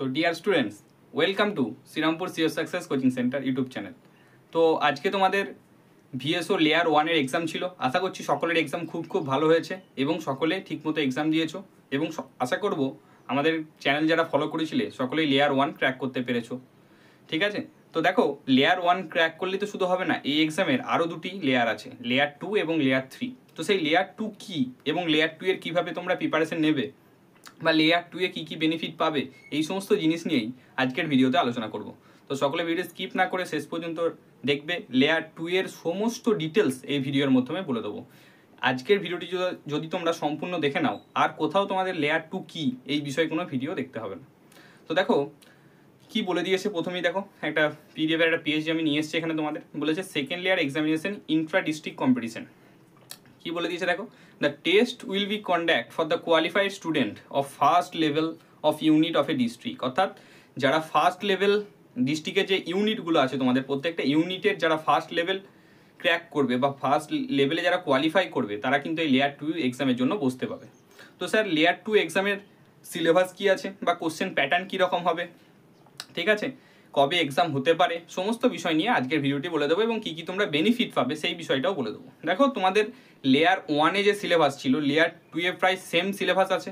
तो dear students welcome to Shrirampur CO success coaching centre YouTube channel. तो आज के तुम्हारे ভিএসও লেয়ার 1 এর एग्जाम ছিল। আশা করছি সকলের एग्जाम খুব খুব ভালো হয়েছে এবং সকলে ঠিকমতো एग्जाम দিয়েছো এবং আশা করব আমাদের চ্যানেল যারা ফলো করেছিলে সকলেই লেয়ার 1 ক্র্যাক করতে পেরেছো। ঠিক আছে, তো দেখো লেয়ার 1 ক্র্যাক করলে তো শুধু হবে না, এই এক্সামের আরও দুটি লেয়ার আছে, লেয়ার 2 এবং লেয়ার 3। তো সেই লেয়ার 2 কি এবং লেয়ার 2 এর কীভাবে তোমরা প্রিপারেশন নেবে বা লেয়ার 2 এ কী কী বেনিফিট পাবে, এই সমস্ত জিনিস নিয়েই আজকের ভিডিওতে আলোচনা করব। তো সকলে ভিডিও স্কিপ না করে শেষ পর্যন্ত দেখবে, লেয়ার 2 এর সমস্ত ডিটেলস এই ভিডিওর মাধ্যমে বলে দেবো। আজকের ভিডিওটি যদি তোমরা সম্পূর্ণ দেখে নাও, আর কোথাও তোমাদের লেয়ার 2 কী এই বিষয়ে কোনো ভিডিও দেখতে হবে না। তো দেখো কি বলে দিয়েছে, প্রথমেই দেখো একটা পিডিএফের একটা পেজ আমি নিয়ে এসেছি এখানে, তোমাদের বলেছে second layer examination Intra district competition. কি বলে দিয়েছে দেখো, the test will be conduct for the qualified student of first level of unit of a district. অর্থাৎ যারা ফার্স্ট লেভেল ডিস্ট্রিক্টের যে ইউনিটগুলো আছে, তোমাদের প্রত্যেকটা ইউনিটের যারা ফার্স্ট লেভেল ক্র্যাক করবে বা ফার্স্ট লেভেলে যারা কোয়ালিফাই করবে, তারা কিন্তু এই লেয়ার 2 এক্সামের জন্য বসতে পাবে। তো স্যার লেয়ার 2 এক্সামের সিলেবাস কী আছে বা কোশ্চেন প্যাটার্ন কীরকম হবে, ঠিক আছে, কবে এক্সাম হতে পারে, সমস্ত বিষয় নিয়ে আজকের ভিডিওটি বলে দেবো এবং কী কী তোমরা বেনিফিট পাবে সেই বিষয়টাও বলে দেবো। দেখো তোমাদের লেয়ার 1-এ যে সিলেবাস ছিল, লেয়ার 2 এ প্রায় সেম সিলেবাস আছে।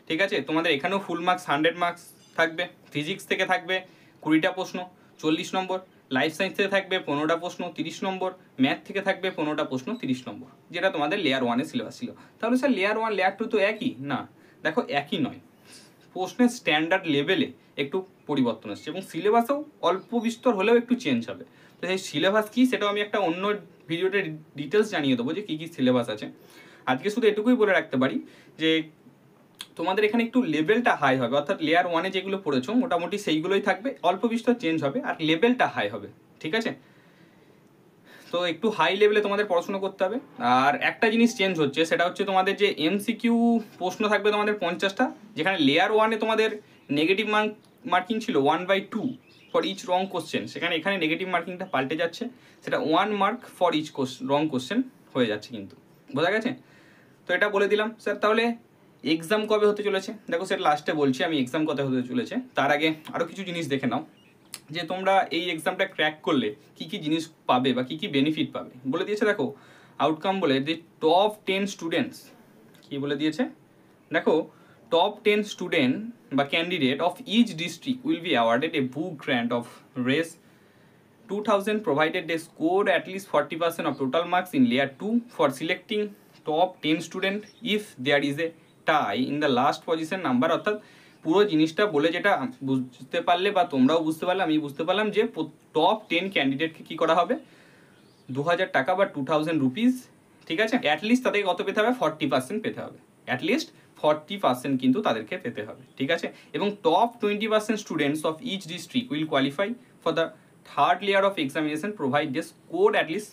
ঠিক আছে, তোমাদের এখানেও ফুল মার্কস 100 মার্কস থাকবে, ফিজিক্স থেকে থাকবে 20টা প্রশ্ন 40 নম্বর, লাইফ সায়েন্স থেকে থাকবে 15টা প্রশ্ন 30 নম্বর, ম্যাথ থেকে থাকবে 15টা প্রশ্ন 30 নম্বর, যেটা তোমাদের লেয়ার 1-এর সিলেবাস ছিল। তাহলে স্যার লেয়ার 1 লেয়ার 2 তো একই না? দেখো একই নয়, প্রশ্নের স্ট্যান্ডার্ড লেভেলে একটু পরিবর্তন আসছে এবং সিলেবাসেও অল্প বিস্তর হলেও একটু চেঞ্জ হবে। তো সেই সিলেবাস কী সেটাও আমি একটা অন্য ভিডিওতে ডিটেলস জানিয়ে দেবো যে কী কী সিলেবাস আছে। আজকে শুধু এটুকুই বলে রাখতে পারি যে তোমাদের এখানে একটু লেভেলটা হাই হবে, অর্থাৎ লেয়ার 1-এ যেগুলো পড়েছো মোটামুটি সেইগুলোই থাকবে, অল্প বিস্তর চেঞ্জ হবে আর লেভেলটা হাই হবে। ঠিক আছে, তো একটু হাই লেভেলে তোমাদের পড়াশোনা করতে হবে। আর একটা জিনিস চেঞ্জ হচ্ছে, সেটা হচ্ছে তোমাদের যে এমসিকিউ প্রশ্ন থাকবে তোমাদের 50টা, যেখানে লেয়ার 1-এ তোমাদের নেগেটিভ মার্কিং ছিল 1/2 ফর ইচ রং কোশ্চেন, সেখানে এখানে নেগেটিভ মার্কিংটা পাল্টে যাচ্ছে, সেটা 1 mark for each wrong question হয়ে যাচ্ছে। কিন্তু বোঝা গেছে? তো এটা বলে দিলাম। স্যার তাহলে এক্সাম কবে হতে চলেছে, দেখো সেটা লাস্টে বলছি আমি এক্সাম কবে হতে চলেছে। তার আগে আরও কিছু জিনিস দেখে নাও যে তোমরা এই এক্সামটা ক্র্যাক করলে কী কী জিনিস পাবে বা কী কী বেনিফিট পাবে। বলে দিয়েছে দেখো আউটকাম বলে, যে টপ 10 স্টুডেন্টস, কী বলে দিয়েছে দেখো, টপ 10 স্টুডেন্ট বা candidate of each district will be awarded a book grant of রেস 2000 provided they scored at least 40% of total marks in layer 2 for selecting top 10 student if there is a tie in the last position number। অর্থাৎ পুরো জিনিসটা বলে যেটা বুঝতে পারলে বা তোমরাও বুঝতে পারলে আমি বুঝতে পারলাম যে টপ 10 ক্যান্ডিডেটকে কী করা হবে, 2000 টাকা বা 2000 রুপিস, ঠিক আছে, অ্যাটলিস্ট তাদেরকে কত পেতে হবে, 40% পেতে হবে, অ্যাটলিস্ট 40% কিন্তু তাদেরকে পেতে হবে। ঠিক আছে, এবং top 20% students of each district will qualify for the third layer of examination provide they score at least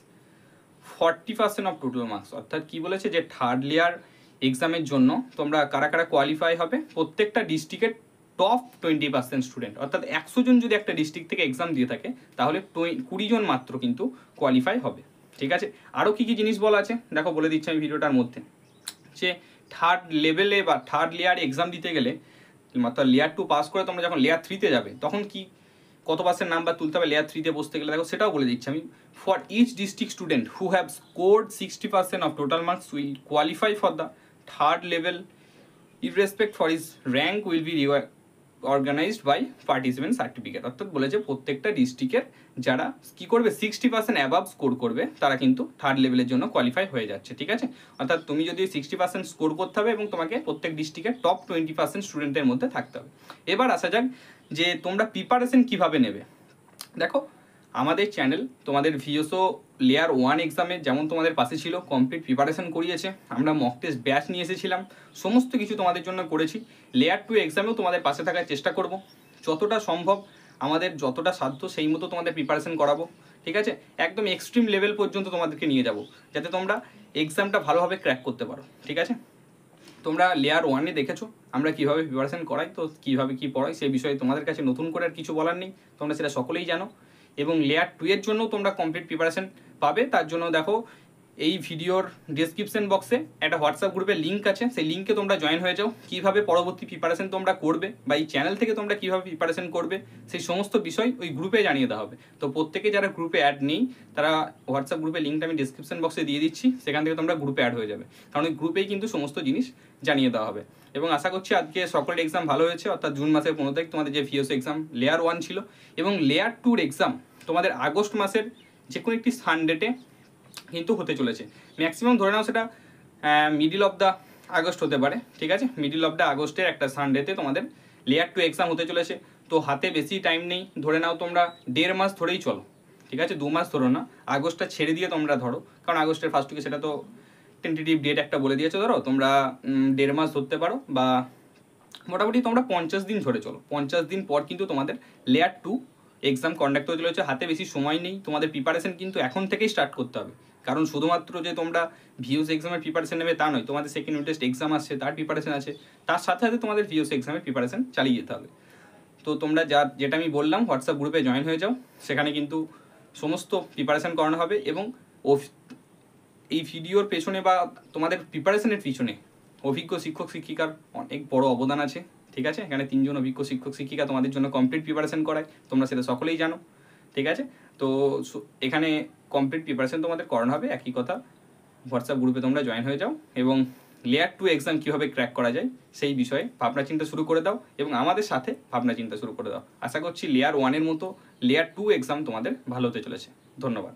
40% of total marks. অর্থাৎ কী বলেছে যে থার্ড লেয়ার এক্সামের জন্য তোমরা কারা কারা কোয়ালিফাই হবে, প্রত্যেকটা ডিস্ট্রিক্টের টপ 20% স্টুডেন্ট, অর্থাৎ 100 জন যদি একটা ডিস্ট্রিক্ট থেকে এক্সাম দিয়ে থাকে তাহলে 20 জন মাত্র কিন্তু কোয়ালিফাই হবে। ঠিক আছে, আরও কী কী জিনিস বলা আছে দেখো বলে দিচ্ছি আমি ভিডিওটার মধ্যে, যে থার্ড লেভেলে বা থার্ড লেয়ারে এক্সাম দিতে গেলে, অর্থাৎ লেয়ার 2 পাস করে তোমরা যখন লেয়ার 3-তে যাবে তখন কি কত পার্সেন্ট নাম্বার তুলতে হবে লেয়ার 3-তে বসতে গেলে, দেখো সেটাও বলে দিচ্ছি আমি। For each district student who have scored 60% of total marks will qualify for the third level irrespective for is rank will be organised by participant certificate. অর্থাৎ বলেছে প্রত্যেকটা ডিস্ট্রিক্টের যারা কী করবে 60% অ্যাবাভ স্কোর করবে তারা কিন্তু থার্ড লেভেলের জন্য কোয়ালিফাই হয়ে যাচ্ছে। ঠিক আছে, অর্থাৎ তুমি যদি 60% স্কোর করতে হবে এবং তোমাকে প্রত্যেক ডিস্ট্রিক্টের টপ 20% স্টুডেন্টের মধ্যে থাকতে হবে। এবার আসা যাক যে তোমরা প্রিপারেশন কীভাবে নেবে। দেখো আমাদের চ্যানেল তোমাদের ভিএসও লেয়ার 1 এক্সামে যেমন তোমাদের পাশে ছিল, কমপ্লিট প্রিপারেশন করিয়েছে, আমরা মক টেস্ট ব্যাচ নিয়ে এসেছিলাম, সমস্ত কিছু তোমাদের জন্য করেছি। লেয়ার 2 এক্সামেও তোমাদের পাশে থাকার চেষ্টা করব, যতটা সম্ভব আমাদের যতটা সাধ্য সেই মতো তোমাদের প্রিপারেশন করাবো। ঠিক আছে, একদম এক্সট্রিম লেভেল পর্যন্ত তোমাদেরকে নিয়ে যাব যাতে তোমরা এক্সামটা ভালোভাবে ক্র্যাক করতে পারো। ঠিক আছে, তোমরা লেয়ার 1-এ দেখেছো আমরা কীভাবে প্রিপারেশন করাই, তো কীভাবে কী পড়াই সেই বিষয়ে তোমাদের কাছে নতুন করে আর কিছু বলার নেই, তোমরা সেটা সকলেই জানো। এবং লেয়ার 2 এর জন্য তোমরা কমপ্লিট প্রিপারেশন পাবে, তার জন্য দেখো এই ভিডিওর ডেসক্রিপশন বক্সে একটা হোয়াটসঅ্যাপ গ্রুপের লিঙ্ক আছে, সেই লিঙ্কে তোমরা জয়েন হয়ে যাও। কীভাবে পরবর্তী প্রিপারেশন তোমরা করবে বা এই চ্যানেল থেকে তোমরা কীভাবে প্রিপারেশন করবে সেই সমস্ত বিষয় ওই গ্রুপে জানিয়ে দেওয়া হবে। তো প্রত্যেকে যারা গ্রুপে অ্যাড নেই তারা হোয়াটসঅ্যাপ গ্রুপের লিঙ্কটা আমি ডেসক্রিপশন বক্সে দিয়ে দিচ্ছি, সেখান থেকে তোমরা গ্রুপে অ্যাড হয়ে যাবে, কারণ ওই গ্রুপেই কিন্তু সমস্ত জিনিস জানিয়ে দেওয়া হবে। এবং আশা করছি আজকে সকলের এক্সাম ভালো হয়েছে, অর্থাৎ জুন মাসের 15 তারিখ তোমাদের যে ভিএসও এক্সাম লেয়ার 1 ছিল এবং লেয়ার 2 এক্সাম তোমাদের আগস্ট মাসের যে কোনো একটি সানডেতে কিন্তু হতে চলেছে। ম্যাক্সিমাম ধরে নাও সেটা মিডিল অফ দ্য আগস্ট হতে পারে, ঠিক আছে? মিডিল অফ দ্য আগস্টের একটা সানডেতে তোমাদের লেয়ার 2 এক্সাম হতে চলেছে। তো হাতে বেশি টাইম নেই, ধরে নাও তোমরা 1.5 মাস ধরেই চলো, ঠিক আছে? 2 মাস ধরো না, আগস্টটা ছেড়ে দিয়ে তোমরা ধরো, কারণ আগস্টের ফার্স্ট উইকে সেটা তো টেন্টেটিভ ডেট একটা বলে দিয়েছে, ধরো তোমরা 1.5 মাস ধরতে পারো, বা মোটামুটি তোমরা 50 দিন ধরে চলো। 50 দিন পর কিন্তু তোমাদের লেয়ার 2 এক্সাম কন্ডাক্ট হতে চলেছে। হাতে বেশি সময় নেই, তোমাদের প্রিপারেশন কিন্তু এখন থেকেই স্টার্ট করতে হবে, কারণ শুধুমাত্র যে তোমরা ভিওস এক্সামের প্রিপারেশন নেবে তা নয়, তোমাদের সেকেন্ড ইউনিট টেস্ট এক্সাম আসছে, তার প্রিপারেশন আছে, তার সাথে সাথে তোমাদের ভিওস এক্সামের প্রিপারেশন চালিয়ে যেতে হবে। তো তোমরা যেটা আমি বললাম হোয়াটসঅ্যাপ গ্রুপে জয়েন হয়ে যাও, সেখানে কিন্তু সমস্ত প্রিপারেশন করানো হবে। এবং এই ভিডিওর পেছনে বা তোমাদের প্রিপারেশনের পিছনে অভিজ্ঞ শিক্ষক শিক্ষিকার অনেক বড় অবদান আছে, ঠিক আছে? এখানে 3 জন অভিজ্ঞ শিক্ষক শিক্ষিকা তোমাদের জন্য কমপ্লিট প্রিপারেশন করায়, তোমরা সেটা সকলেই জানো, ঠিক আছে? তো এখানে কমপ্লিট প্রিপারেশন তোমাদের করানো হবে। একই কথা, হোয়াটসঅ্যাপ গ্রুপে তোমরা জয়েন হয়ে যাও এবং লেয়ার 2 এক্সাম কীভাবে ক্র্যাক করা যায় সেই বিষয়ে ভাবনা চিন্তা শুরু করে দাও এবং আমাদের সাথে ভাবনা চিন্তা শুরু করে দাও। আশা করছি লেয়ার 1 এর মতো লেয়ার 2 এক্সাম তোমাদের ভালো হতে চলেছে। ধন্যবাদ।